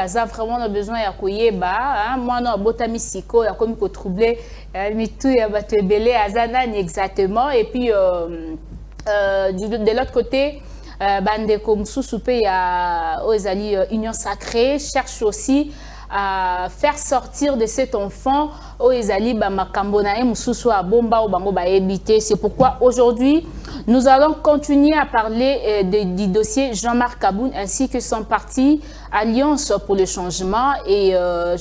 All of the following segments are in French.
Ça vraiment on a besoin de koyeba moi non botami siko ya komi ko troubler mitu ya batebele azana exactement et puis de l'autre côté bande comme sous-soupe ya ozali union sacrée cherche aussi à faire sortir de cet enfant ozali ba makambo na mususu a bomba ou bango ba ebité. C'est pourquoi aujourd'hui nous allons continuer à parler du dossier Jean-Marc Kaboun ainsi que son parti Alliance pour le changement. Et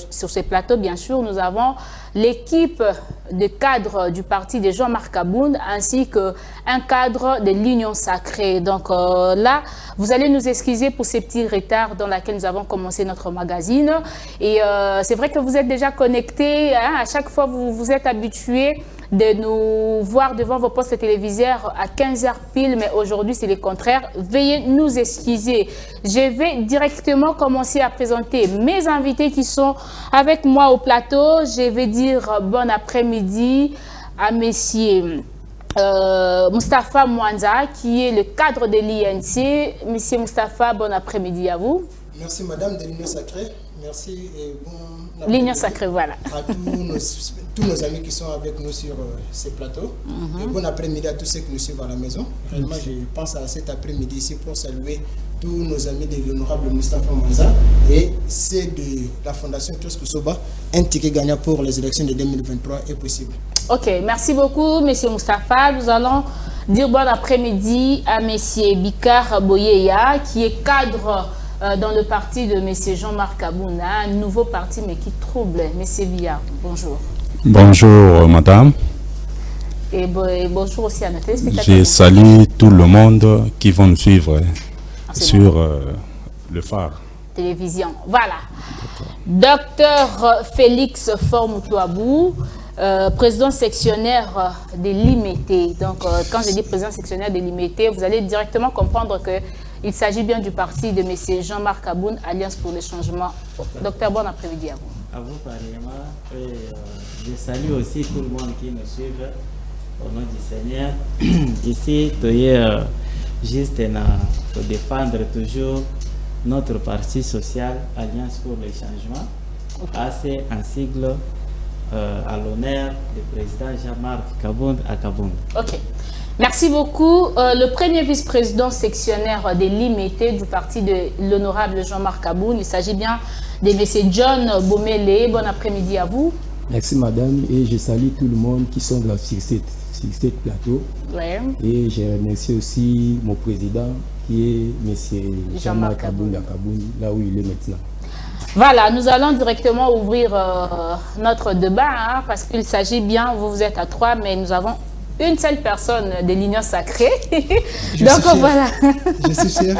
sur ce plateau, bien sûr, nous avons l'équipe de cadres du parti de Jean-Marc Kaboun ainsi qu'un cadre de l'Union sacrée. Donc là, vous allez nous excuser pour ces petits retards dans lesquels nous avons commencé notre magazine. Et c'est vrai que vous êtes déjà connectés. Hein, à chaque fois, vous êtes habitués de nous voir devant vos postes téléviseurs à 15h pile, mais aujourd'hui c'est le contraire. Veuillez nous excuser. Je vais directement commencer à présenter mes invités qui sont avec moi au plateau. Je vais dire bon après-midi à messieurs Moustapha Mwanza, qui est le cadre de l'INC. Monsieur Moustapha, bon après-midi à vous. Merci Madame de l'Union Sacrée. Merci et bon l'Union Sacrée, voilà. À tous nos amis qui sont avec nous sur ces plateaux. Et bon après-midi à tous ceux qui nous suivent à la maison. Réellement, je pense à cet après-midi ici pour saluer tous nos amis de l'honorable Moustapha Mwanza et ceux de la Fondation Kiosque Soba. Un ticket gagnant pour les élections de 2023 est possible. Ok, merci beaucoup, Monsieur Moustapha. Nous allons dire bon après-midi à Monsieur Bikar Boyeya, qui est cadre dans le parti de M. Jean-Marc Kaboun, un nouveau parti mais qui trouble. M. Via, bonjour. Bonjour madame. Et bonjour aussi à nos téléspectateurs. Je salue tout le monde qui vont nous suivre sur le phare. Télévision, voilà. Docteur Félix Formoutoabou, président sectionnaire de l'IMT. Donc quand je dis président sectionnaire de l'IMT, vous allez directement comprendre que il s'agit bien du parti de M. Jean-Marc Kaboun, Alliance pour le changement. Docteur, bon après-midi à vous. À vous, pareillement. Je salue aussi tout le monde qui nous suit au nom du Seigneur. Ici, juste pour défendre toujours notre parti social, Alliance pour le changement. Okay. C'est un sigle à l'honneur du président Jean-Marc Kaboun à Kaboun. Ok. Merci beaucoup. Le premier vice-président sectionnaire de l'IMT du parti de l'honorable Jean-Marc Kaboun, il s'agit bien de M. John Bomele. Bon après-midi à vous. Merci madame et je salue tout le monde qui sont là sur cette plateau. Ouais. Et je remercie aussi mon président qui est M. Jean-Marc Kaboun à Kaboun, là où il est maintenant. Voilà, nous allons directement ouvrir notre débat parce qu'il s'agit bien, vous êtes à 3, mais nous avons une seule personne de l'Union sacrée. Donc voilà. Je suis fier.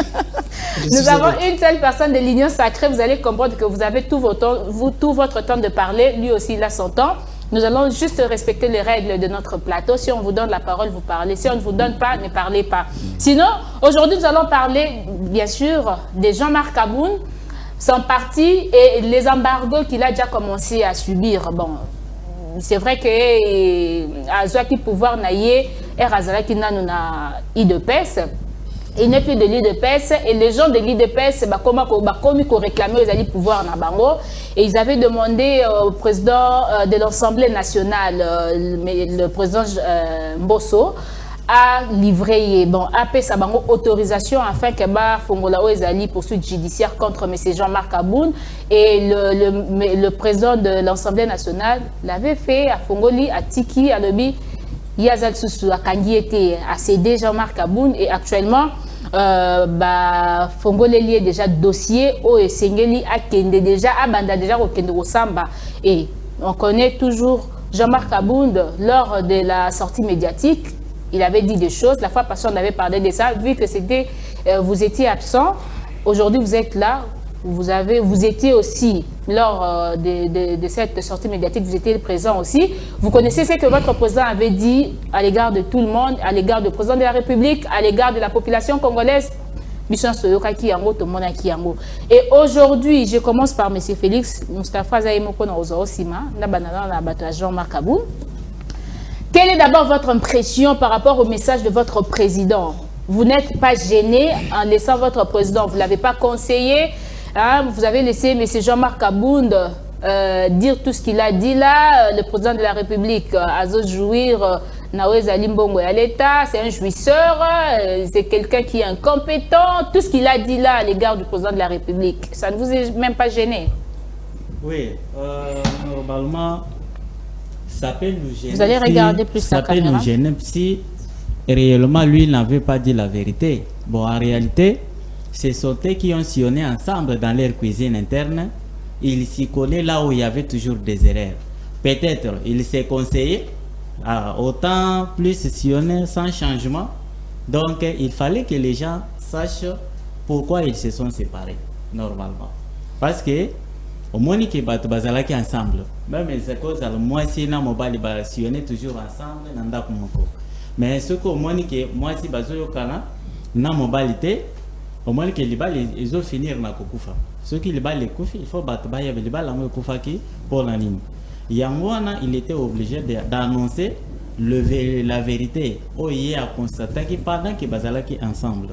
Nous avons une seule personne de l'Union sacrée. Vous allez comprendre que vous avez tout votre temps de parler. Lui aussi, il a son temps. Nous allons juste respecter les règles de notre plateau. Si on vous donne la parole, vous parlez. Si on ne vous donne pas, ne parlez pas. Sinon, aujourd'hui, nous allons parler, bien sûr, de Jean-Marc Kaboun, son parti et les embargos qu'il a déjà commencé à subir. Bon, c'est vrai que Azouaki pouvoir naïe et Razalaki na IDPS. Il n'est plus de l'IDPS et les gens de l'IDPS comme réclamaient les alliés pouvoir na bango et ils avaient demandé au président de l'Assemblée nationale, le président Mbosso, a livré sa autorisation afin que Fongola Oezali poursuite judiciaire contre M. Jean-Marc Kaboun et le président de l'Assemblée nationale l'avait fait à Fongoli, à Tiki, à Lobi, Yazal Soussou, à Kangi était à céder Jean-Marc Kaboun et actuellement Fongoli est déjà dossier au Sengeli a Kende déjà à Banda déjà au Kende au Samba et on connaît toujours Jean-Marc Kaboun lors de la sortie médiatique. Il avait dit des choses, la fois passée on avait parlé de ça, vu que c'était, vous étiez absent, aujourd'hui vous êtes là, vous étiez aussi, lors de cette sortie médiatique, vous étiez présent aussi. Vous connaissez ce que votre président avait dit à l'égard de tout le monde, à l'égard du président de la République, à l'égard de la population congolaise. Et aujourd'hui, je commence par M. Félix Moustapha Zaïmoko Naozorosima, Jean-Marc Kaboun. Quelle est d'abord votre impression par rapport au message de votre président? Vous n'êtes pas gêné en laissant votre président, vous ne l'avez pas conseillé, Hein, vous avez laissé M. Jean-Marc Abound dire tout ce qu'il a dit là. Le président de la République a jouir Naweza Limbongo à l'État, c'est un jouisseur, c'est quelqu'un qui est incompétent. Tout ce qu'il a dit là à l'égard du président de la République, ça ne vous est même pas gêné? Oui, normalement, ça peut nous gêner. Vous allez regarder plus ça la caméra. Ça peut nous gêner si réellement lui n'avait pas dit la vérité. Bon, en réalité, ce sont eux qui ont sillonné ensemble dans leur cuisine interne. Ils s'y connaissent là où il y avait toujours des erreurs. Peut-être il s'est conseillé autant plus sillonner sans changement. Donc il fallait que les gens sachent pourquoi ils se sont séparés normalement. Parce que au moins qu'ils bazalaki ensemble. Même les causes à moi si na mobile ba sillonner toujours ensemble nanda kumoko. Mais ce que au moins que moi si bazoyo kana na mobilité au moins que les balles ils ont finir na kokufa. Ceux qui les balles les koufi, il faut battre les balles en koufaki pour la ligne. Yangwana, il était obligé d'annoncer la vérité. Oh, il a constaté que pendant qu'ils bazalaki ensemble.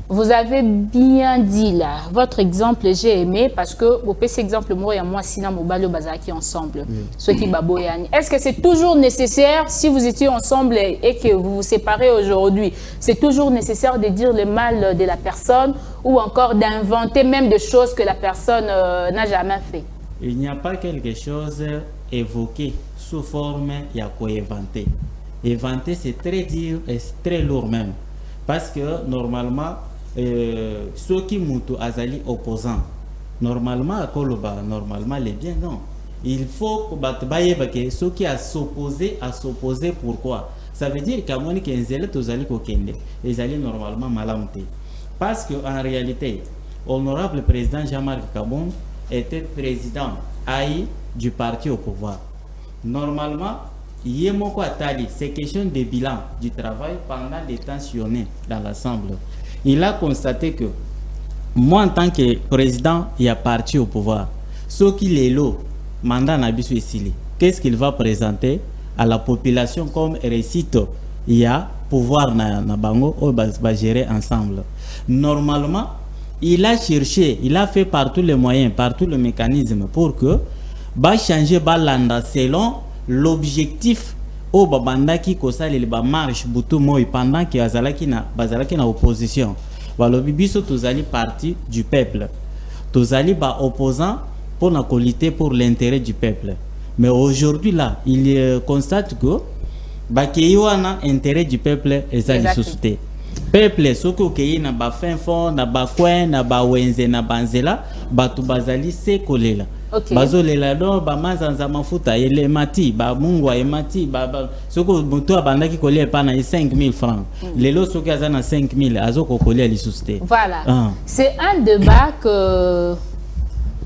Vous avez bien dit là, votre exemple j'ai aimé parce que au PC exemple moi et moi Sina Mobalo Bazaki ensemble, ceux qui baboyani. Est-ce que c'est toujours nécessaire si vous étiez ensemble et que vous vous séparez aujourd'hui, c'est toujours nécessaire de dire le mal de la personne ou encore d'inventer même des choses que la personne n'a jamais fait? Il n'y a pas quelque chose évoqué sous forme il y a quoi inventer. Inventer c'est très dur et très lourd même parce que normalement ceux qui moutou azali opposants normalement à Koloba normalement les biens non il faut que ceux qui a s'opposer pourquoi ça veut dire qu'à mon qu'enzele tozali kokende ils allaient normalement malamté parce que en réalité honorable président Jean-Marc Abound était président AI du parti au pouvoir normalement Yemoko Atali, c'est question de bilan du travail pendant les temps sillonnés dans l'Assemblée. Il a constaté que moi, en tant que président, il y a parti au pouvoir. Ce qui est là, mandat Nabisu Esili, qu'est-ce qu'il va présenter à la population comme récite? Il y a pouvoir na bango, on va gérer ensemble. Normalement, il a cherché, il a fait par tous les moyens, par tous les mécanismes pour que va changer balanda selon l'objectif au babandaki kosali le ba marche butu moi pendant que bazalaki na opposition balobi biso tozali parti du peuple tozali ba opposant pour la qualité pour l'intérêt du peuple mais aujourd'hui là il constate que ba keyoana intérêt du peuple ezali société peuple soko keyi na ba fin fond na ba coin na ba wenze na banzela batu bazali se kolela. Bazo lelado ba mazanza mafuta ele mati ba mungwa emati ba soko muto abandaki kolia pa na 5000 francs lelo soko azana 5000 azoko kolia li société. Voilà. C'est un débat que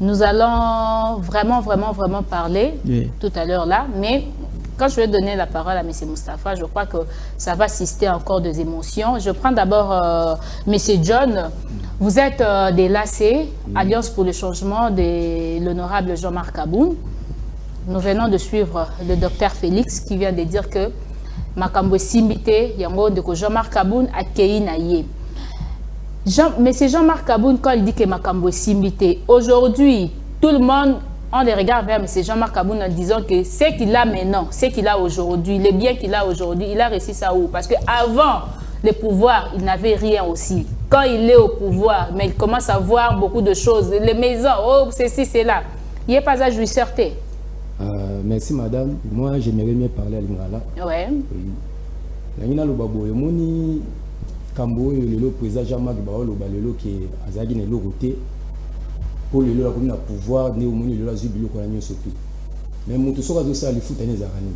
nous allons vraiment parler tout à l'heure là, mais quand je vais donner la parole à M. Moustapha, je crois que ça va susciter encore des émotions. Je prends d'abord M. John. Vous êtes des LAC, Alliance pour le changement de l'honorable Jean-Marc Abound. Nous venons de suivre le docteur Félix qui vient de dire que Makambo Simbité, Yango de Jean-Marc Abound a Kei Naye. Mais c'est Jean-Marc Abound quand il dit que Makambo Simbité. Aujourd'hui, tout le monde, on les regarde vers M. Jean-Marc Abound en disant que ce qu'il a maintenant, ce qu'il a aujourd'hui, les biens qu'il a aujourd'hui, il a réussi ça où? Parce qu'avant le pouvoir, il n'avait rien aussi. Quand il est au pouvoir, mais il commence à voir beaucoup de choses. Les maisons, oh, ceci, c'est là. Il n'y a pas à jouisseur. Merci madame. Moi, j'aimerais bien parler à Lingala. Ouais. Nangina Lobabo, Moni Kambo, le président Jean-Marc Bao, le qui est Azagi ne l'autre pour le la commune à pouvoir, né au moni le la zubilo qu'on a mis surtout. Mais mon tout ça va se aller foutre les aranis.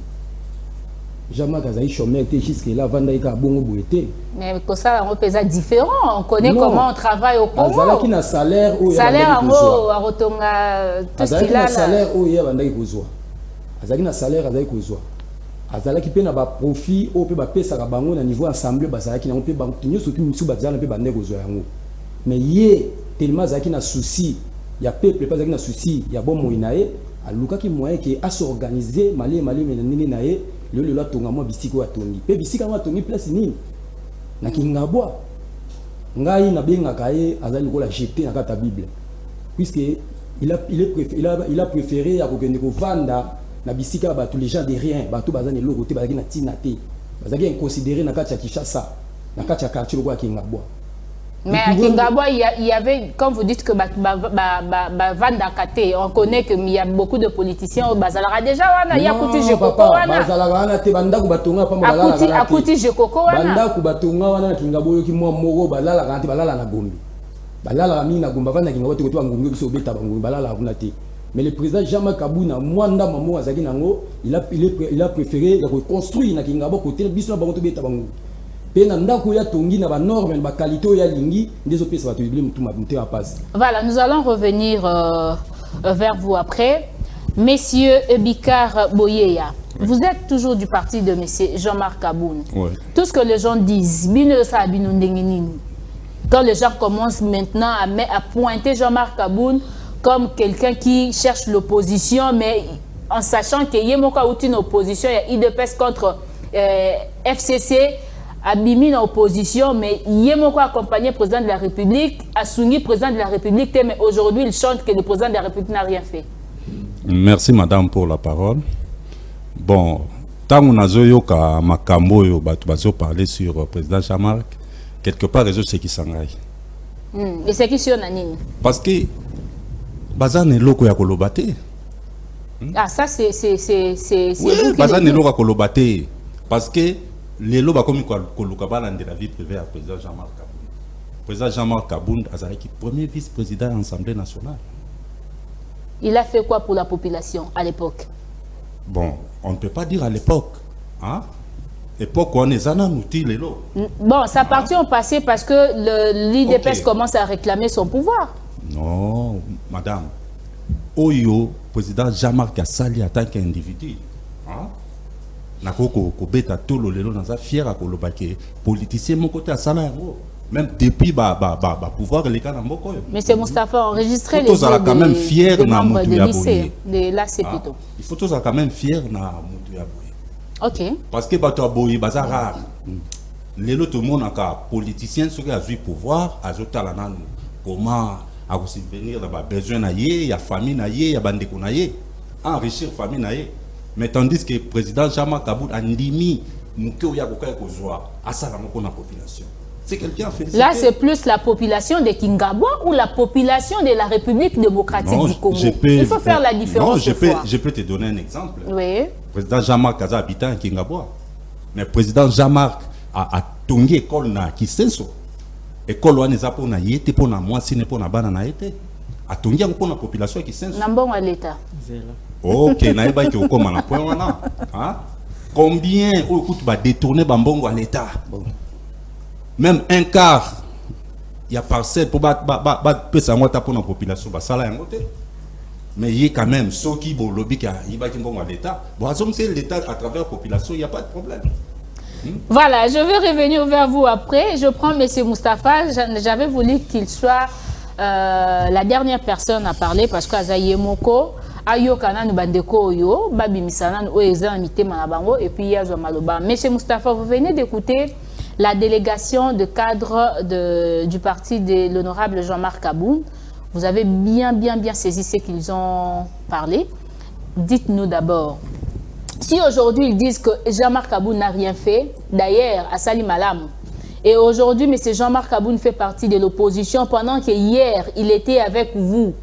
Jean-Marc Azaï chômeur était jusqu'à là, Vandaïka Bongo Bouete. Mais pour ça, on peut être différent. On connaît comment on travaille au Congo. Azalaki na salaire ou salaire en haut, à Rotonga, tout ce qu'il a là. Salaire ou il y a Vandaïka Kozwa. Azalaki na salaire Azaï Kozwa. Azalaki pe na ba profit ou pe ba pesa ka bango na niveau assemblée bazalaki na on pe ba tinyo soki musu bazala pe bande Kozwa yango. Mais yé tellement Azalaki na souci, il y a peuple pas Azalaki na souci, il y a bon moinae, a lukaki moyen qui a s'organiser malé menani nae. Le la tonga mo bisiko atongi pe bisika mo atongi place nini na kinga bois ngai na benga kaye azali ko la jeter na kata bible puisqu'il a préféré à Vanda, na bisika tous les gens de rien, tous bazane logo te bazaki na tinate, bazaki inconsidéré na katia Kinshasa, na katia quartier logo Kingabwa. Mais à Kingabwa, il y avait, comme vous dites que Vanda Kate, on connaît qu'il y a beaucoup de politiciens au Bazalara déjà, il y a Kouti Jekoko, Bazalara te banda kubatonga pa Bazalara. Akuti Jekoko, banda kubatonga wana Kingabwa yoki mwa moro balala kanti balala na Gombe. Balala mi na Gombe Vanda Kingabwa te ko ngombe biso beta bango balala kuna te. Mais le président Jean-Marc Kabouna, Mwanda Mamo Azaki Nango, il a préféré reconstruire na Kingabwa côté biso na bango to beta bango. Voilà, nous allons revenir vers vous après. Messieurs Ebikar Boyeya, vous êtes toujours du parti de monsieur Jean-Marc Kaboun. Ouais. Tout ce que les gens disent, quand les gens commencent maintenant à pointer Jean-Marc Kaboun comme quelqu'un qui cherche l'opposition, mais en sachant qu'il y a une opposition, il y a IDPS contre FCC, Abimi dans l'opposition, mais Yemoko accompagné le président de la République, Assouni président de la République, mais aujourd'hui il chante que le président de la République n'a rien fait. Merci madame pour la parole. Bon, tant qu'on a zoyoka makambo yo batu parler sur le président Jean-Marc, quelque part les autres c'est qui s'engaillent. Et c'est qui sur Nanine? Parce que bazane loko ya kolobate. Ah ça c'est oui, bazane loko ya kolobate parce que les lois comme Kolukabala de la vie privée à président Jean-Marc Kaboun. Président Jean-Marc Kaboun a été premier vice-président de l'Assemblée nationale. Il a fait quoi pour la population à l'époque? Bon, on ne peut pas dire à l'époque. Hein? L'époque, on est en outil les lots. Bon, ça partit au passé parce que l'IDPS commence à réclamer son pouvoir. Non, madame. Oyo, président Jean-Marc Kassali en tant qu'individu. Hein? Nakoko tolo lelo naza fier à kolobake politicien mon côté à sala même depuis pouvoir les cas dans mboko. Mais c'est Moustapha enregistré les quand même fier na membres mutu de ya lycée de là c'est plutôt. Il faut tous quand même fier na mutu ya boye. OK. Parce que bato boye bazar rare. Lelo tout le monde a politicien ceux qui a eu pouvoir azotala nanu comment à subvenir dans besoin na yé, ya famille na yé, ya bandeko na yé, enrichir famille na yé. Mais tandis que le président Jean-Marc Kaboun a mis la population. C'est quelqu'un fait. Là, c'est plus la population de Kingabwa ou la population de la République démocratique du Congo. Il faut faire la différence. Non, je peux te donner un exemple. Oui. Le président Jean-Marc Kaza habitant à Kingabwa. Mais le président Jean-Marc a tongué l'école na Kisenso. L'école où on a pour na yete pour na moi si ne pour na bana na yete. A tongué pour la population qui Kisenso. Nambon à l'État. Ok, naïba qui au comment na point wana. Hein? Combien au coup va détourner bambongo à l'État? Même un quart, il y a parcelle pour battre pour la population, ça là mais il y a quand même ceux qui vont lobby qui va à l'État. Bon, c'est l'État à travers la population, il n'y a pas de problème. Voilà, je vais revenir vers vous après. Je prends M. Moustapha. J'avais voulu qu'il soit la dernière personne à parler parce que Azaye Moko. Ayo kanan bandeko yo babi misanan o examité manabango et puis yazo maloba. Monsieur Moustapha, vous venez d'écouter la délégation de cadres du parti de l'honorable Jean-Marc Kaboun. Vous avez bien saisi ce qu'ils ont parlé. Dites-nous d'abord, si aujourd'hui ils disent que Jean-Marc Kaboun n'a rien fait, d'ailleurs à Salim Malam, et aujourd'hui M. Jean-Marc Kaboun fait partie de l'opposition pendant que hier il était avec vous,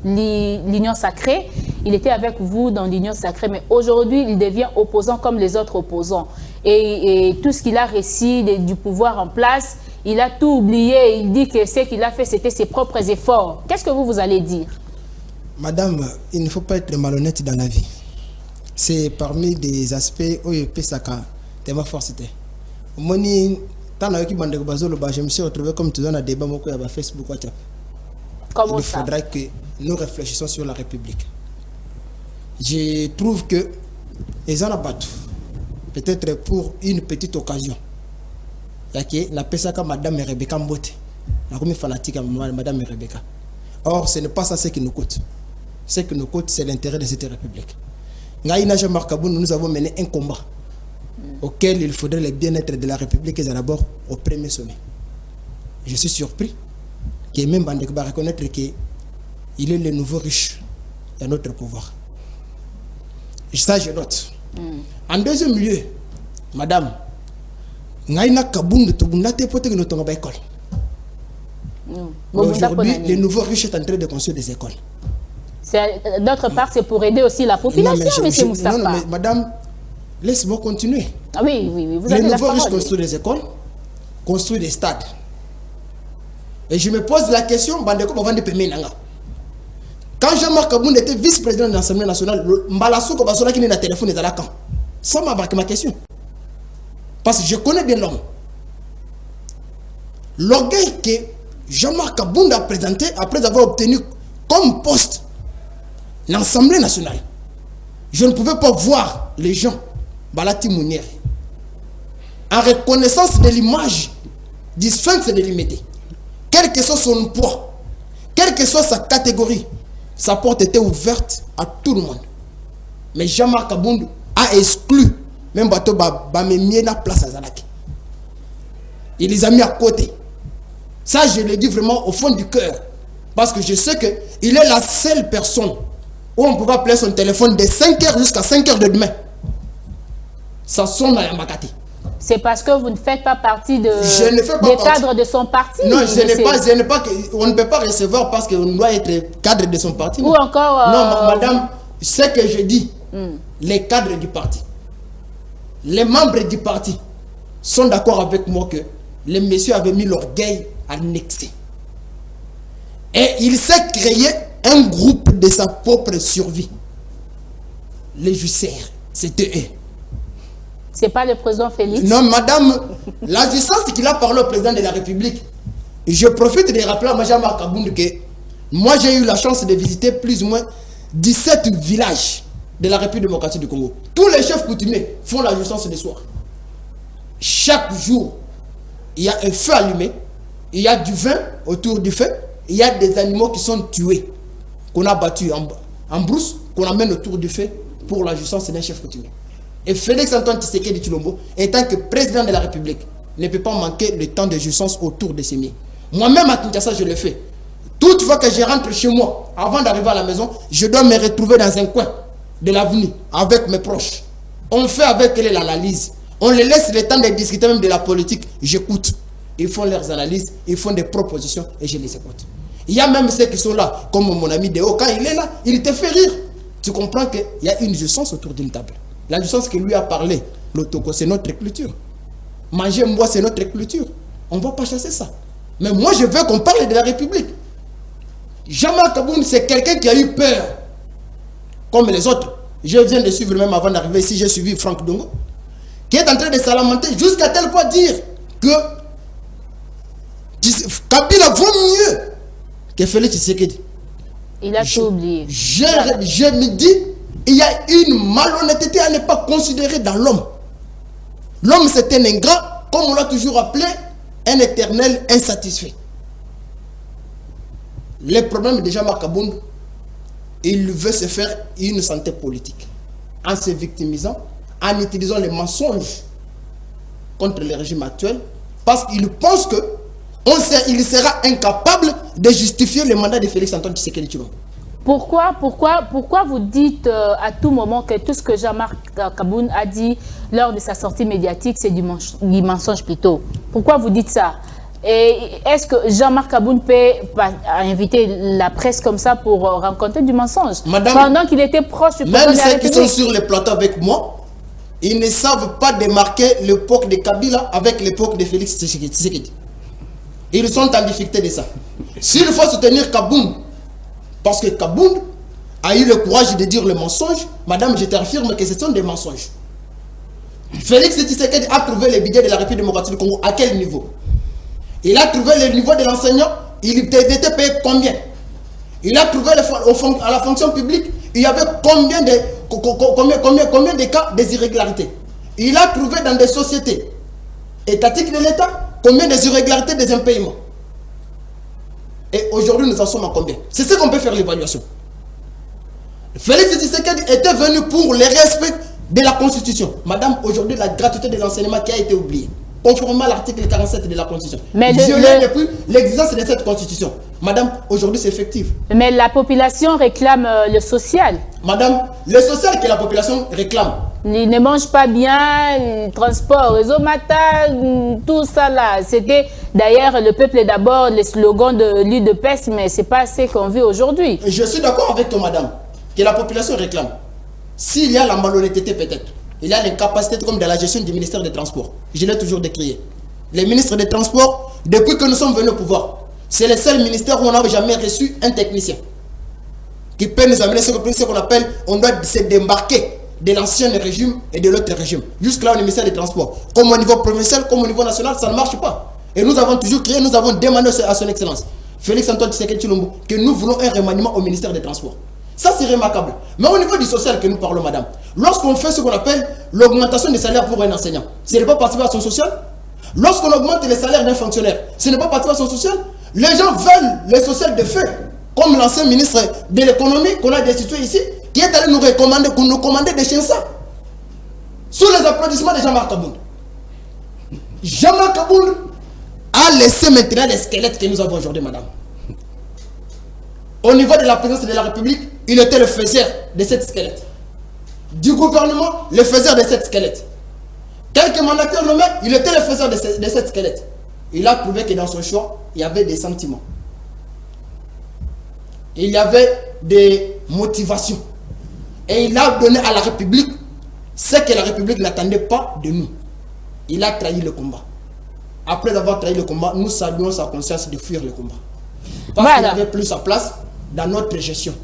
l'Union Sacrée, il était avec vous dans l'Union Sacrée, mais aujourd'hui, il devient opposant comme les autres opposants. Et tout ce qu'il a réussi du pouvoir en place, il a tout oublié. Il dit que ce qu'il a fait, c'était ses propres efforts. Qu'est-ce que vous allez dire? Madame, il ne faut pas être malhonnête dans la vie. C'est parmi des aspects où il peut s'accorder. C'est ma force. Je me suis retrouvé comme tu dans un débat sur Facebook, WhatsApp. Il faudrait que nous réfléchissions sur la République. Je trouve que les gens battu, peut-être pour une petite occasion. Il y a que Madame Rebecca Mbote, la première fanatique à Madame Rebecca. Or, ce n'est pas ça ce qui nous coûte. Ce qui nous coûte, c'est l'intérêt de cette République. Jean-Marc Kaboun, nous avons mené un combat auquel il faudrait le bien-être de la République et d'abord au premier sommet. Je suis surpris que même Bandek va reconnaître que il est le nouveau riche dans notre pouvoir. Ça, je note. En deuxième lieu, madame, aujourd'hui, les nouveaux riches sont en train de construire des écoles. D'autre part, c'est pour aider aussi la population, M. Moustapha. Non, mais madame, laisse-moi continuer. Ah oui, vous les avez nouveaux la riches parole. construisent des écoles, construisent des stades. Et je me pose la question, quand Jean-Marc Aboun était vice-président de l'Assemblée nationale, Mbalassou Kobasola qui n'est pas téléphone est à la camp. Ça m'a marqué ma question. Parce que je connais bien l'homme. L'orgueil que Jean-Marc Aboun a présenté après avoir obtenu comme poste l'Assemblée nationale. Je ne pouvais pas voir les gens, Balati Mounier, en reconnaissance de l'image du sphinx de l'Imédé. Quel que soit son poids, quelle que soit sa catégorie, sa porte était ouverte à tout le monde. Mais Jean-Marc Aboun a exclu même Bato Bamemiena place à Zalaki. Il les a mis à côté. Ça, je le dis vraiment au fond du cœur. Parce que je sais qu'il est la seule personne où on peut appeler son téléphone de 5h jusqu'à 5h de demain. Ça sonne à Yambakati. C'est parce que vous ne faites pas partie des partie. cadres de son parti. Non, on ne peut pas recevoir parce qu'on doit être cadre de son parti. Ou encore... Non, madame, ce que je dis, les cadres du parti, les membres du parti sont d'accord avec moi que les messieurs avaient mis l'orgueil en excès. Et il s'est créé un groupe de sa propre survie. Les Jussers, c'était eux. C'est pas le président Félix? Non, madame, la distance qu'il a parlé au président de la République, je profite de rappeler à Jean-Marc Aboun que moi j'ai eu la chance de visiter plus ou moins 17 villages de la République démocratique du Congo. Tous les chefs coutumiers font la jouissance le soir. Chaque jour, il y a un feu allumé, il y a du vin autour du feu, il y a des animaux qui sont tués, qu'on a battus en brousse, qu'on amène autour du feu pour la jouissance d'un chef coutumier. Et Félix Antoine Tshisekedi Tshilombo, étant que président de la République, ne peut pas manquer le temps de jouissance autour de ses miens. Moi-même à Kinshasa, je le fais. Toutefois que je rentre chez moi, avant d'arriver à la maison, je dois me retrouver dans un coin de l'avenue avec mes proches. On fait avec eux l'analyse. On les laisse le temps de discuter même de la politique. J'écoute. Ils font leurs analyses, ils font des propositions et je les écoute. Il y a même ceux qui sont là, comme mon ami Déo, quand il est là, il te fait rire. Tu comprends qu'il y a une jouissance autour d'une table. La jouissance que lui a parlé, l'otoko, c'est notre culture. Manger un bois, c'est notre culture. On ne va pas chasser ça. Mais moi, je veux qu'on parle de la République. Jean-Marc Aboun, c'est quelqu'un qui a eu peur. Comme les autres. Je viens de suivre, même avant d'arriver ici, j'ai suivi Franck Dongo, qui est en train de s'alamenter jusqu'à tel point dire que Kabila vaut mieux que Félix Tshisekedi. Il a tout oublié. Je me dis, il y a une malhonnêteté à ne pas considérer dans l'homme. L'homme, c'est un ingrat, comme on l'a toujours appelé, un éternel insatisfait. Les problèmes de Jean-Marc Aboun, il veut se faire une santé politique en se victimisant, en utilisant les mensonges contre le régime actuel, parce qu'il pense que il sera incapable de justifier le mandat de Félix Antoine Tshisekedi Tshilombo. Pourquoi vous dites à tout moment que tout ce que Jean-Marc Aboun a dit lors de sa sortie médiatique, c'est du mensonge plutôt? Pourquoi vous dites ça? Et est-ce que Jean-Marc Aboun peut inviter la presse comme ça pour rencontrer du mensonge? Madame, pendant qu'il était proche du président de la République? Même ceux qui sont sur le plateau avec moi, ils ne savent pas démarquer l'époque de Kabila avec l'époque de Félix Tshisekedi. Ils sont en difficulté de ça. S'il faut soutenir Kaboun, parce que Kaboun a eu le courage de dire le mensonge, madame, je t'affirme que ce sont des mensonges. Félix Tshisekedi a trouvé le budget de la République démocratique du Congo à quel niveau? Il a trouvé le niveau de l'enseignant, il était payé combien? Il a trouvé à la fonction publique, il y avait combien de cas des irrégularités? Il a trouvé dans des sociétés étatiques de l'État combien des irrégularités des impayements? Et aujourd'hui, nous en sommes à combien? C'est ce qu'on peut faire l'évaluation. Félix Tshisekedi était venu pour le respect de la Constitution. Madame, aujourd'hui, la gratuité de l'enseignement qui a été oubliée. conformément à l'article 47 de la Constitution. Mais violer depuis l'existence de cette Constitution. Madame, aujourd'hui c'est effectif. Mais la population réclame le social. Madame, le social que la population réclame. Ils ne mangent pas bien, le transport, réseau matin, tout ça là. C'était d'ailleurs le peuple d'abord, le slogan de l'UDPS, mais ce n'est pas ce qu'on vit aujourd'hui. Je suis d'accord avec toi, madame, que la population réclame. S'il y a la malhonnêteté peut-être, il y a l'incapacité comme dans la gestion du ministère des Transports. Je l'ai toujours décrié. Les ministres des Transports, depuis que nous sommes venus au pouvoir, c'est le seul ministère où on n'a jamais reçu un technicien qui peut nous amener ce qu'on appelle, on doit se démarquer de l'ancien régime et de l'autre régime. Jusque-là, au ministère des Transports. Comme au niveau provincial, comme au niveau national, ça ne marche pas. Et nous avons toujours créé, nous avons demandé à son excellence, Félix Antoine Tshisekedi Tshilombo, que nous voulons un remaniement au ministère des Transports. Ça, c'est remarquable. Mais au niveau du social que nous parlons, madame, lorsqu'on fait ce qu'on appelle l'augmentation des salaires pour un enseignant, ce n'est pas participation sociale. Lorsqu'on augmente les salaires d'un fonctionnaire, ce n'est pas participation sociale. Les gens veulent le social de feu, comme l'ancien ministre de l'économie qu'on a destitué ici, qui est allé nous commander des chiens ça. Sous les applaudissements de Jean-Marc Kabound. Jean-Marc Kabound a laissé maintenant les squelettes que nous avons aujourd'hui, madame. Au niveau de la présidence de la République, il était le faiseur de cette squelette. Du gouvernement, le faiseur de cette squelette. Quelques mandataires nommés, il était le faiseur de cette squelette. Il a prouvé que dans son choix, il y avait des sentiments. Il y avait des motivations. Et il a donné à la République ce que la République n'attendait pas de nous. Il a trahi le combat. Après avoir trahi le combat, nous saluons sa conscience de fuir le combat. Parce qu'il n'avait plus sa place dans notre gestion.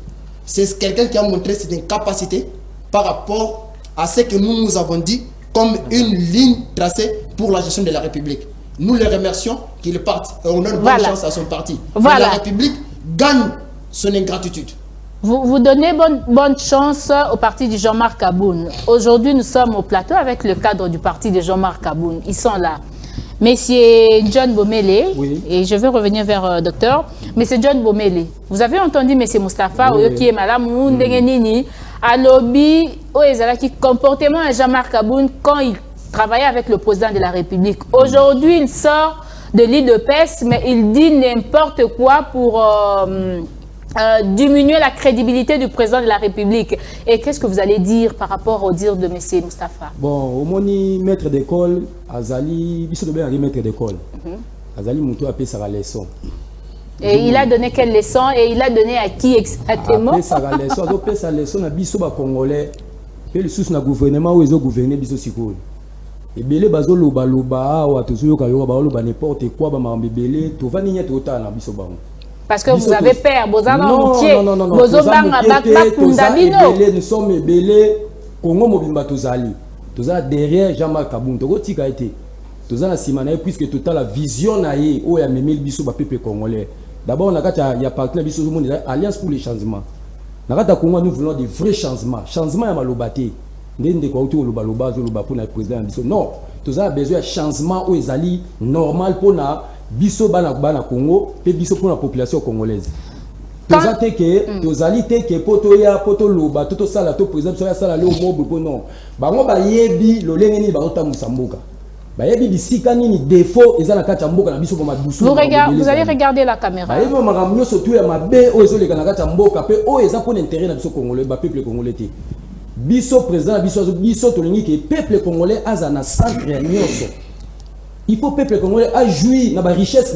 C'est quelqu'un qui a montré cette incapacité par rapport à ce que nous avons dit comme une ligne tracée pour la gestion de la République. Nous les remercions qu'il parte et on donne bonne chance à son parti. La République gagne son ingratitude. Vous donnez bonne chance au parti de Jean-Marc Kabound. Aujourd'hui, nous sommes au plateau avec le cadre du parti de Jean-Marc Kabound. Ils sont là. Monsieur John Bomele, oui. Et je vais revenir vers docteur. Monsieur John Bomele, vous avez entendu Monsieur Moustapha, oui. Qui est malade, à lobby, qui comportement de Jean-Marc Kabound quand il travaillait avec le président de la République. Aujourd'hui, il sort de l'UDPS, mais il dit n'importe quoi pour diminuer la crédibilité du président de la République. Et qu'est-ce que vous allez dire par rapport au dire de M. Moustapha? Bon, au moni maître d'école, Azali, il bien maître d'école. Azali Moutou a payé sa leçon. Et il a donné quelle leçon? Et il a donné à qui exactement? Il a payé sa leçon à Bisso Congolais. Et le sous na gouvernement où ils ont gouverné Bisso Sikol. Et belé bazo loba loba ou atozuyo kayoba loba n'importe quoi ba mambelé to va nier to ta na Bisso bango. Parce que vous avez peur, vous avez manqué. Non. Nous sommes ébélés. Congo Mobimba Tozali. Toza derrière Jean-Marc Kabound. Togo tika été. Toza na simanaye puisque tout la vision naïe où il y a même biso ba peuple congolais. D'abord on a il y a partenaire biso monde alliance pour les changements. Nakata Congo nous voulons des vrais changements. Changement ya malobate. Ndende kwa uti loba loba zo loba pour na président biso. Non, toza besoin de changement où ezali normal pour na biso bana Congo pe biso pour la population congolaise. Toza teke tozali teke poto ya poto loba toto sala to président so ya sala le mobo po non. Bango ba yebi lo lengeni ba ota musamboka. Ba yebi bisika nini défaut ezala kata mboka na biso ko madusu. Vous allez regarder la caméra. Ba yebi makamyo surtout ya mabe o ezo le kana kata mboka pe o eza pour l'intérêt na biso congolais ba peuple congolais te. Biso président biso to lingi ke peuple congolais azana centre nyonso. Il faut que le peuple congolais a joui de la richesse,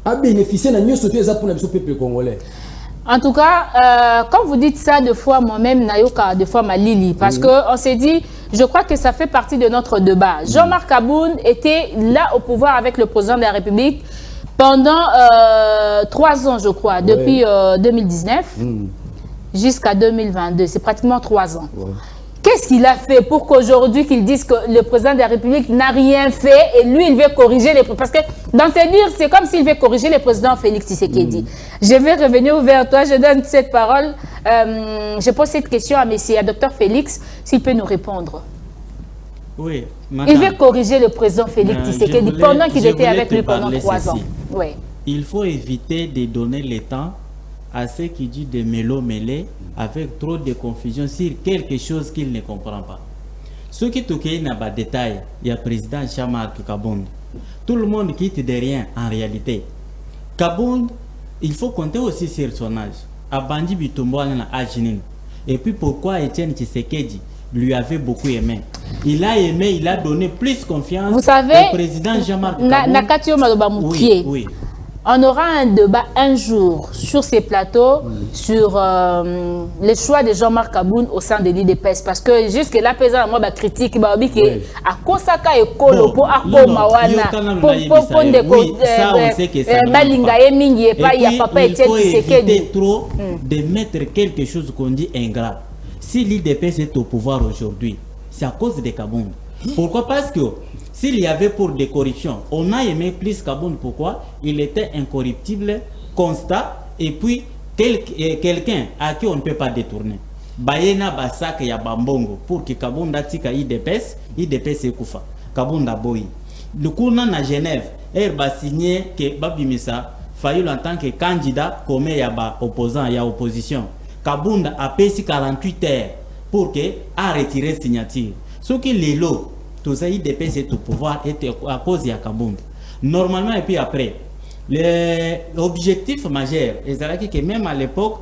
a bénéficié de la pour le peuple congolais. En tout cas, quand vous dites ça, deux fois moi-même, Nayoka, deux fois Malili, parce qu'on s'est dit, je crois que ça fait partie de notre débat. Jean-Marc Kabound était là au pouvoir avec le président de la République pendant 3 ans, je crois, depuis 2019 jusqu'à 2022. C'est pratiquement 3 ans. Qu'est-ce qu'il a fait pour qu'aujourd'hui qu'ils disent que le président de la République n'a rien fait et lui il veut corriger les... Parce que dans ses dires, c'est comme s'il veut corriger le président Félix Tshisekedi. Je vais revenir vers toi, je donne cette parole. Je pose cette question à Dr Félix, s'il peut nous répondre. Oui, madame, il veut corriger le président Félix Tshisekedi pendant qu'il était avec lui pendant 3 ans. Oui. Il faut éviter de donner le temps à ceux qui disent de mélo-mêlés avec trop de confusion sur quelque chose qu'il ne comprend pas. Ce qui est dans le détail, il y a le président Jean-Marc Kabound. Tout le monde quitte de rien en réalité. Kabound, il faut compter aussi sur son âge. Abandi Bitumbo à Jinin. Et puis pourquoi Etienne Tshisekedi lui avait beaucoup aimé. Il a aimé, il a donné plus confiance au président Jean-Marc Kabound. Oui, oui. On aura un débat un jour sur ces plateaux, sur le choix de Jean-Marc Kabound au sein de l'IDPS. Parce que jusque-là, pesant moi, ma critique, à Kosaka et Kolo, pour Akomawana, pour Malinga et Mingi, et pas, il n'y a pas Etienne Tshisekedi. Trop de mettre quelque chose qu'on dit ingrat. Si l'IDPS est au pouvoir aujourd'hui, c'est à cause de Kabound. Pourquoi? Parce que s'il y avait pour des corruptions, on a aimé plus Kabound. Pourquoi? Il était incorruptible, constat, et puis quelqu'un à qui on ne peut pas détourner. Bayena Basaka ya Bambongo pour que Kabound atika IDPS est Koufa. Kabound a boyi. Le coup à Genève, elle va signer que Babimisa Fayoul en tant que candidat comme il y a opposant, il y a opposition. Kabound a payé 48 heures pour que a retiré signature. Ce qui est l'eau. Tout ça, il dépend de pouvoir était à cause de Kabound. Normalement, et puis après, l'objectif majeur, c'est que même à l'époque,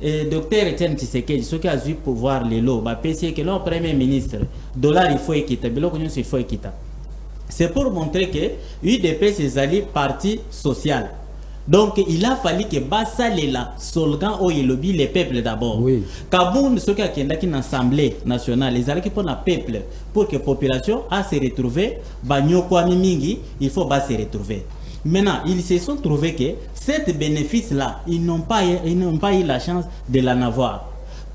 le docteur Etienne Tshisekedi, ce qui a eu pouvoir les lots, c'est que le premier ministre, dollar il faut équitable, il faut équitable. C'est pour montrer que l'UDP c'est un parti social. Donc il a fallu que Bassa la slogan au lobby les peuples d'abord. Oui. Kabound ce qui a une assemblée nationale, les alliés pour le peuple, pour que la population a se retrouver, il faut se retrouver. Maintenant, ils se sont trouvés que cet bénéfice-là, ils n'ont pas eu la chance de l'en avoir.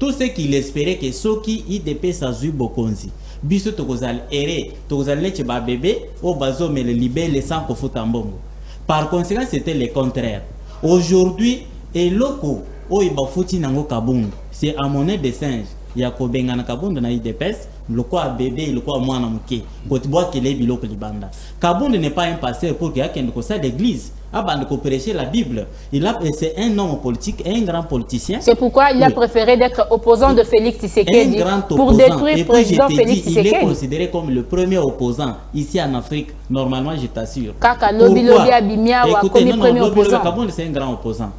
Tout ce qu'ils espéraient que ceux qui IDP s'azuit bokonzi. Biso tokozal ere, tokozal leche ba bébé, au bazo me le libé le sang ko futambongo. Par conséquent, c'était le contraire. Aujourd'hui, et loko o ibafuti nango Kabound, c'est à monnaie de singe. Il y a Kobenga na Kabound na IDPS, le quoi bébé, le quoi moi na mke. Kotiboa kele biloko libanda. Kabound n'est pas un pasteur pour qu'il y ait qu'un ça l'église. Avant de prêcher la Bible, c'est un homme politique, un grand politicien. C'est pourquoi il a préféré d'être opposant de Félix Tshisekedi pour détruire le président Félix Tshisekedi. Il est considéré comme le premier opposant ici en Afrique. Normalement, je t'assure. Kaka Lobi Abimia ou comme le premier opposant. Kabound c'est un grand opposant.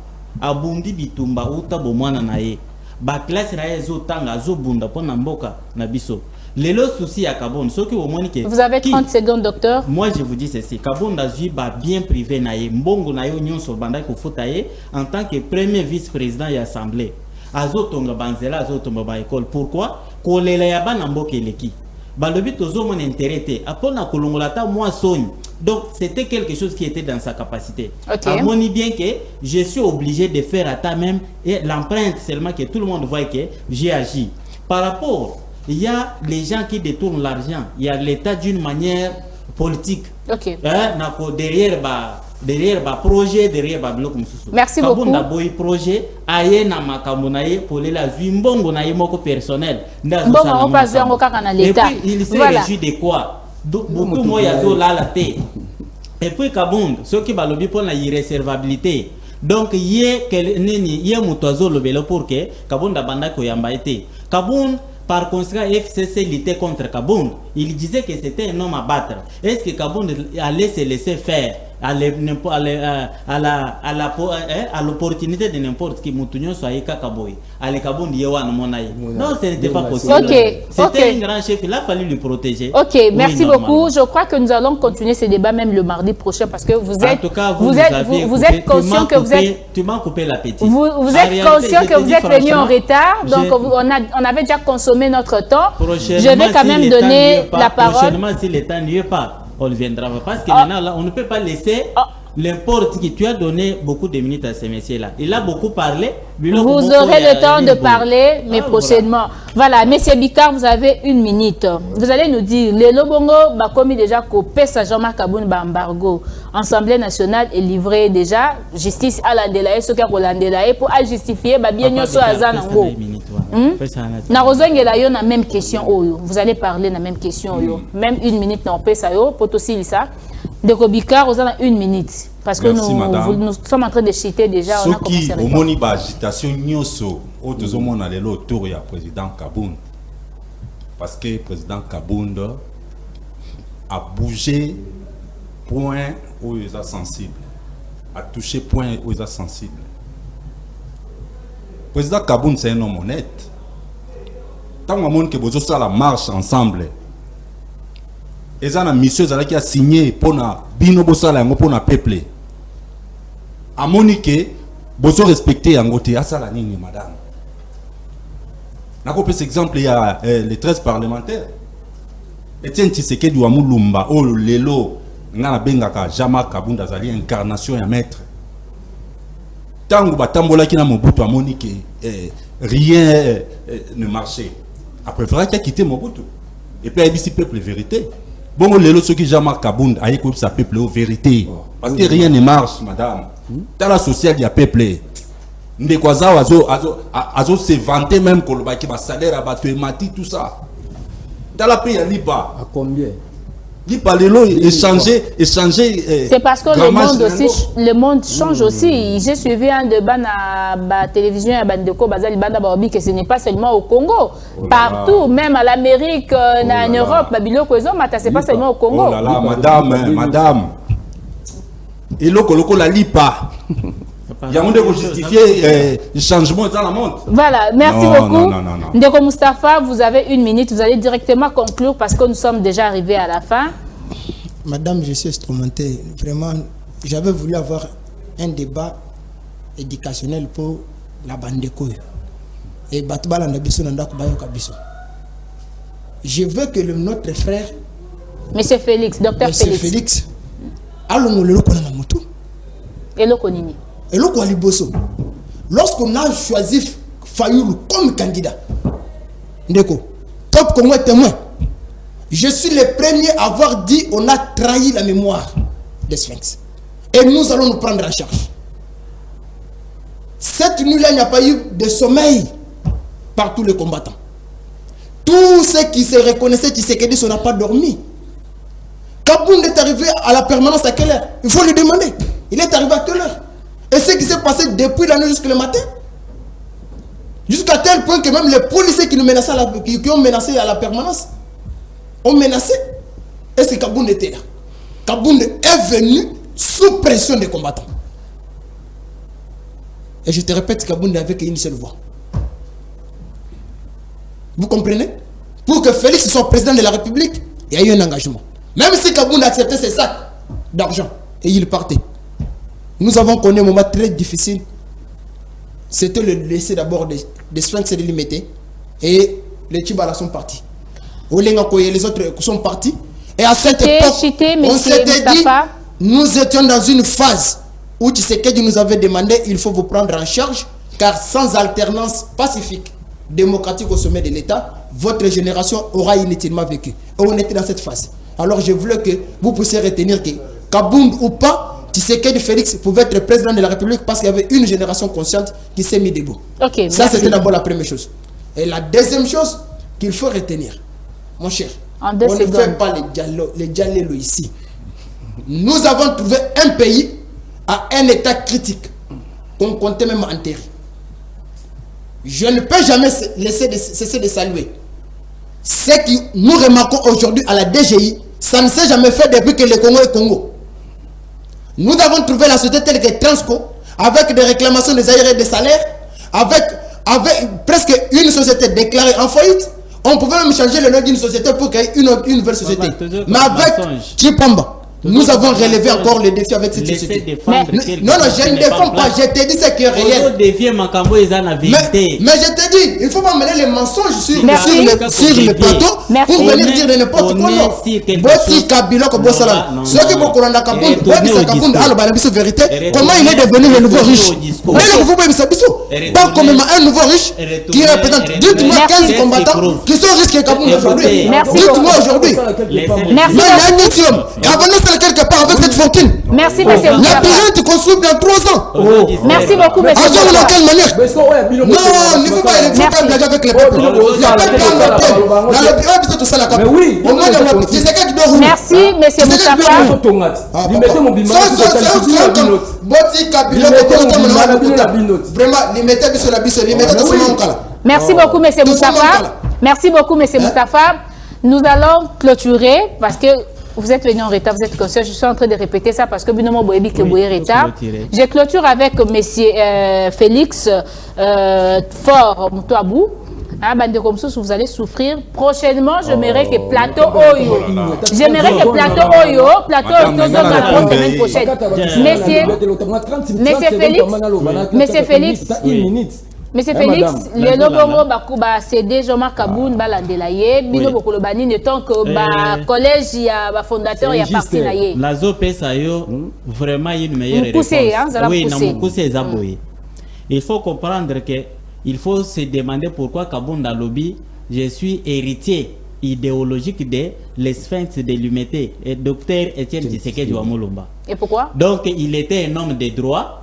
Abundi bitumba uta bomwana nae. Ba classe nae zo tanga zo bunda pona mboka na biso. Les soucis à Kabound, ceux qui au moins que vous avez 30 secondes, docteur. Moi, je vous dis ceci. Kabound a bien privé naïe. Mbongo naïe union sur banday ko fotaye en tant que premier vice-président de l'Assemblée. Azotonga banzela azotonga ba école. Pourquoi? Kolela ya bana mboka eleki. Balobi tozo mon intérêt. Apona kolongolata moi sogne. Donc c'était quelque chose qui était dans sa capacité. Okay. On dit bien que je suis obligé de faire à ta même et l'empreinte seulement que tout le monde voit que j'ai agi. Par rapport il y a les gens qui détournent l'argent. Il y a l'État d'une manière politique. Ok. Derrière le projet, derrière le bloc. Merci beaucoup. Projet, pour les personnel. On passe vers l'État. Et puis il s'est réjoui de quoi? Beaucoup moins la tête. Et puis Kabound, ce qui va lobby pour la irréservabilité. Donc il y a mutozo lobelo pour que Kabound abanda koyamba été. Kabound par conséquent, FCC luttait contre Kabound. Il disait que c'était un homme à battre. Est-ce que Kabound allait se laisser faire à l'opportunité de n'importe qui Moutounion soit Kakaboy? Allez Kabound Yewan Monaï. Non, ce n'était pas possible. C'était un grand chef, il a fallu le protéger. Ok, merci beaucoup. Je crois que nous allons continuer ce débat même le mardi prochain parce que vous êtes, en tout cas, vous êtes conscient que vous êtes. Tu m'as coupé l'appétit. Vous êtes conscient que vous êtes venu en retard, donc on avait déjà consommé notre temps. Je vais quand même donner la parole. Prochainement, si l'État n'y est pas, on ne viendra pas. Parce que maintenant, là, on ne peut pas laisser n'importe qui. Tu as donné beaucoup de minutes à ces messieurs-là. Il a beaucoup parlé. Vous aurez le temps de parler, mais prochainement. Voilà, Monsieur Bicard, vous avez 1 minute. Vous allez nous dire, les Lobongo, comme déjà coupé sa Jean-Marc Kabound embargo. Assemblée nationale est livrée déjà. Justice à l'Andelaye, ce qu'il y a l'Andelaye pour justifier, bien sûr, à Zanango. Na même question. Vous allez parler la même question. Même 1 minute, non, ça pour aussi ça. De Bicard, vous avez 1 minute. Parce que nous sommes en train de citer déjà. Ce qui, au moniba agitation, nyoso, autour du président Kabound. parce que le président Kabound a bougé point où il est sensible, a touché point où il est sensible. Le président Kabound, c'est un homme honnête. Tant que vous avez la marche ensemble, et ça, la mission qui a signé pour bino bosala pour le peuple. À Monique, vous avez respecté en côté à ça la ligne, madame. N'a cet exemple, il y a les 13 parlementaires. Etienne Tshisekedi wa Mulumba, oh lelo, ngana bengaka Jama Kabunda zali incarnation ya maître. Tango batambola ki na Mobutu a Monique, rien ne marchait. Après, il faudra qu'il a quitté Mobutu. Et puis, il y a ici peuple vérité. Bon, les autres qui Jama Kabunda, il y a sa peuple vérité. Parce que rien ne marche, madame. Dans la sociale, il y a peuple. Ndekwaza, azo se vanter même qu'on va salaire, abattu, mati, tout ça. Dans la paix, il y a l'IPA. À combien? L'IPA, échanger. C'est parce que le monde change aussi. J'ai suivi un débat à la télévision à Bandeko, Bazali Banda Barobi, que ce n'est pas seulement au Congo. Partout, même à l'Amérique, en Europe, Babilo Kozo, ce n'est pas seulement au Congo. Oh là là, madame. Et l'oko la LIPA. Il y a un de justifier le changement dans la montre. Voilà, merci beaucoup. Ndeko Moustapha, vous avez 1 minute, vous allez directement conclure parce que nous sommes déjà arrivés à la fin. Madame, je suis instrumenté. Vraiment, j'avais voulu avoir un débat éducationnel pour la Bandeko. Et Batbala Ndabiso Nandako Bayoka Biso. Je veux que notre frère, Monsieur Félix, docteur Félix. Monsieur Félix, allons le moto. Et le Konini. Et le Kwaliboso. Lorsqu'on a choisi Fayoulou comme candidat, Ndeko, Top Congo est témoin. Je suis le premier à avoir dit on a trahi la mémoire des Sphinx. Et nous allons nous prendre en charge. Cette nuit-là, il n'y a pas eu de sommeil par tous les combattants. Tous ceux qui se reconnaissaient, qui se dit, on n'a pas dormi. Kabound est arrivé à la permanence à quelle heure? Il faut lui demander. Il est arrivé à quelle heure? Et ce qui s'est passé depuis la nuit jusqu'au matin? Jusqu'à tel point que même les policiers qui nous menaçaient qui ont menacé à la permanence ont menacé. Est-ce que Kabound était là? Kabound est venu sous pression des combattants. Et je te répète, Kabound n'avait qu'une seule voix. Vous comprenez? Pour que Félix soit président de la République, il y a eu un engagement. Même si Kabound a accepté ses sacs d'argent et il partait. Nous avons connu un moment très difficile. C'était le décès d'abord des Sphinx et des Limités. Et les Tchibala sont partis. Les autres sont partis. Et à cette époque, on s'était dit, nous étions dans une phase où Tshisekedi nous avait demandé, il faut vous prendre en charge, car sans alternance pacifique, démocratique au sommet de l'État, votre génération aura inutilement vécu. Et on était dans cette phase. Alors je voulais que vous puissiez retenir que Kabound ou pas, Tshisekedi Félix pouvait être président de la République parce qu'il y avait une génération consciente qui s'est mise debout. Okay, ça, c'était d'abord la première chose. Et la deuxième chose qu'il faut retenir, mon cher, on ne fait pas les dialogues ici. Nous avons trouvé un pays à un état critique qu'on comptait même enterrer. Je ne peux jamais cesser de saluer ce que nous remarquons aujourd'hui à la DGI. Ça ne s'est jamais fait depuis que le Congo est Congo. Nous avons trouvé la société telle que Transco, avec des réclamations des aérés des salaires, avec presque une société déclarée en faillite. On pouvait même changer le nom d'une société pour qu'il y ait une nouvelle société. Mais avec Chipamba, nous avons relevé encore le défi avec cette société. Non, je ne défends pas, je te dis ce qui est réel. Mais je te dis, il ne faut pas mêler les mensonges sur le plateau pour venir dire de n'importe quoi. Boti Kabila Kobosala. Ceux qui vont courir dans Kabound, Boti Kabound, alors la vérité, comment il est devenu le nouveau riche? Mais vous pouvez pas comme un nouveau riche qui représente, dites-moi 15 combattants qui sont risqués Kabound aujourd'hui. Dites-moi aujourd'hui. Merci. Quelque part avec cette fortune. Merci, monsieur. La pyramide construite dans 3 ans. Merci beaucoup, monsieur. De quelle manière? Non, il ne faut pas blaguer avec les peuples. Il n'y a pas de plan dans le pyramide, c'est tout ça la cape. Merci, monsieur Moustapha. Merci beaucoup, monsieur Moustapha. Merci beaucoup, M. Moustapha. Nous allons clôturer parce que vous êtes venu en retard, vous êtes conscient. Je suis en train de répéter ça parce que Binomo Boyebi que vous êtes en retard. Je clôture avec M. Félix Fort Moutouabou. Bande comme ça, vous allez souffrir. Prochainement, j'aimerais que Plateau Oyo. J'aimerais que Plateau Oyo, Plateau Oyo, la semaine prochaine. Monsieur Félix, Monsieur Félix, le logo bakuba CD Jean-Marc Kaboun balandelaye bino bokolobani ne tant que collège ya fondateur ya parti na ye. La zope sayo vraiment une meilleure réponse. Oui, na mukuse zaboye. Il faut comprendre que il faut se demander pourquoi Kaboun lobby, je suis héritier idéologique de l'Esphinx de l'humanité et docteur Étienne Tshisekedi Wamulumba. Et pourquoi? Donc il était un homme de droit.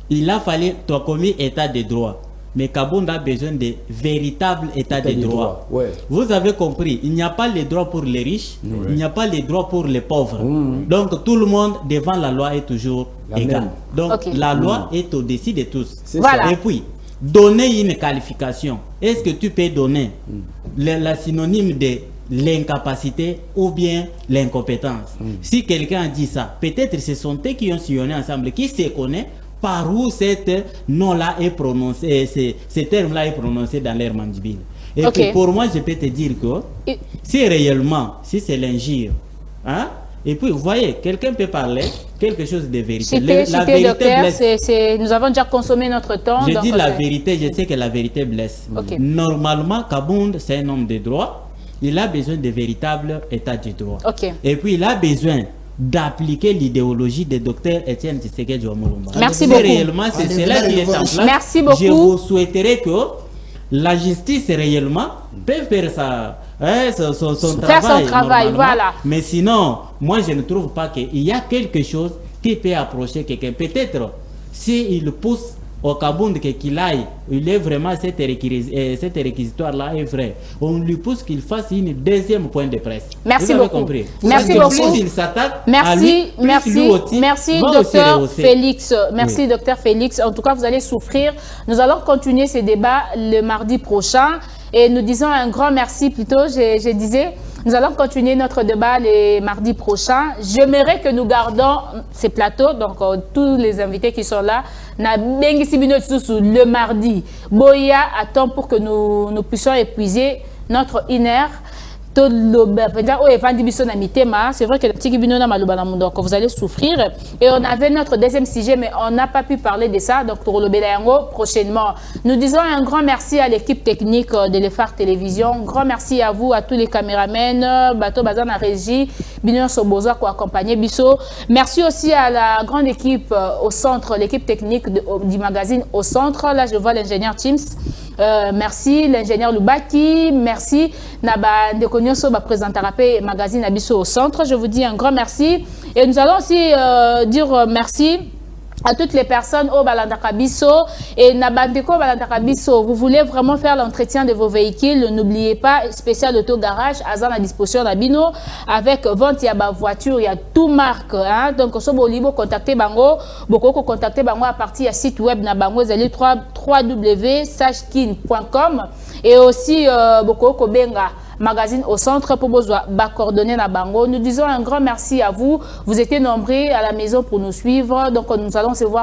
Il a fallu commis état de droit. Mais Kaboun a besoin de véritables états de droit. Ouais. Vous avez compris, il n'y a pas les droits pour les riches, il n'y a pas les droits pour les pauvres. Donc tout le monde devant la loi est toujours égal. Donc la loi est au-dessus de tous. Voilà. Et puis, donner une qualification. Est-ce que tu peux donner la synonyme de l'incapacité ou bien l'incompétence? Si quelqu'un a dit ça, peut-être ce sont eux qui ont sillonné ensemble, qui se connaissent par où cet nom-là est prononcé, ce terme-là est prononcé dans l'air mandibile. Et puis pour moi, je peux te dire que si réellement, si c'est l'injure, hein, et puis vous voyez, quelqu'un peut parler quelque chose de vérité. La vérité blesse. Nous avons déjà consommé notre temps. Je dis la vérité, je sais que la vérité blesse. Normalement, Kaboun, c'est un homme de droit. Il a besoin de véritables états de droit. Et puis il a besoin d'appliquer l'idéologie du docteur Étienne Tshisekedi Wamulumba. Merci beaucoup. Réellement, c'est cela qui est en place. Merci beaucoup. Je vous souhaiterais que la justice réellement peut faire son travail. Voilà. Mais sinon, moi je ne trouve pas qu'il y a quelque chose qui peut approcher quelqu'un. Peut-être s'il pousse au Kaboun qu'il aille, il est vraiment cette réquisitoire-là est vrai. On lui pousse qu'il fasse une deuxième point de presse. Merci beaucoup. Compris. Merci beaucoup. Plus il s'attaque à lui, merci docteur Félix. Merci docteur Félix. En tout cas, vous allez souffrir. Nous allons continuer ce débat le mardi prochain. Et nous disons un grand merci plutôt, je disais, nous allons continuer notre débat le mardi prochain. J'aimerais que nous gardons ces plateaux, donc tous les invités qui sont là, le mardi. Boya attend pour que nous puissions épuiser notre inner. C'est vrai que le petit vous allez souffrir. Et on avait notre deuxième sujet, mais on n'a pas pu parler de ça. Donc, pour le Bélango, prochainement. Nous disons un grand merci à l'équipe technique de l'EFAR Télévision. Un grand merci à vous, à tous les caméramens, Bato Bazan à régie, Binion Soboza qui accompagné Bisso. Merci aussi à la grande équipe au centre, l'équipe technique du magazine au centre. Là, je vois l'ingénieur Teams. Merci l'ingénieur Lubaki, merci Naba Ndekonyoso présentarapé magazine Abisso au centre. Je vous dis un grand merci et nous allons aussi dire merci à toutes les personnes au Balandakabiso et Nabandeko Balandakabiso. Vous voulez vraiment faire l'entretien de vos véhicules, n'oubliez pas, spécial auto-garage, Azan à disposition d'Abino, avec vente, il y a ma voiture, il y a tout marque. Hein? Donc, si vous voulez contacter Bango, beaucoup contacter Bango à partir du site web na Bango, vous allez www.sachkin.com et aussi beaucoup Benga. Magazine au centre pour vous coordonner na Bango. Nous disons un grand merci à vous. Vous étiez nombreux à la maison pour nous suivre. Donc, nous allons se voir.